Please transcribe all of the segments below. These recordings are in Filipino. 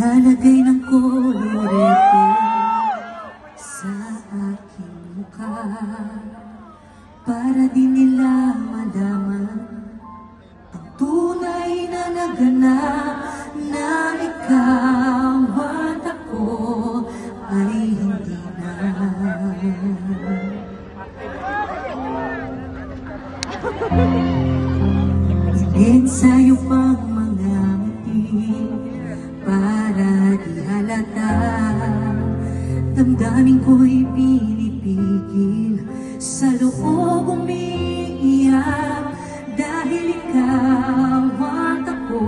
Naglalagay ng kolorete sa aking mukha para di nila malaman ang tunay na naganap na ikaw at ako ay hindi na. Ingin sa'yo pang mga ngiti para di halata, damdamin ko'y pinipigil, sa loob umiiyak, dahil ikaw at ako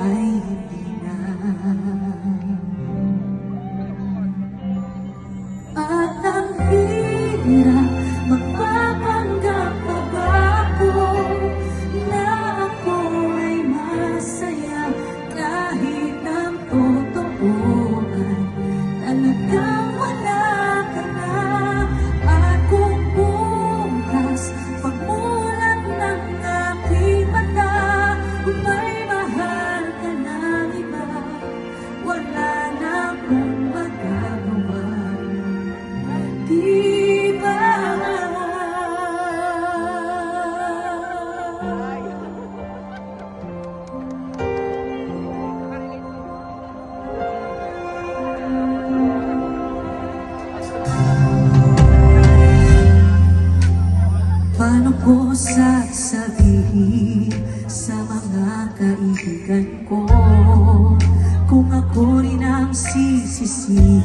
ay hindi na. At ang hirap magpapanggap pa ba ako na ako ay masaya, kahit ang totoo ay talagang wala ka na. At kung bukas pagmulat ng aking mata, kung may mahal ka ng iba, wala na akong magagawa, di ba? Paano ko sasabihin sa mga kaibigan ko kung ako rin ang sisisihin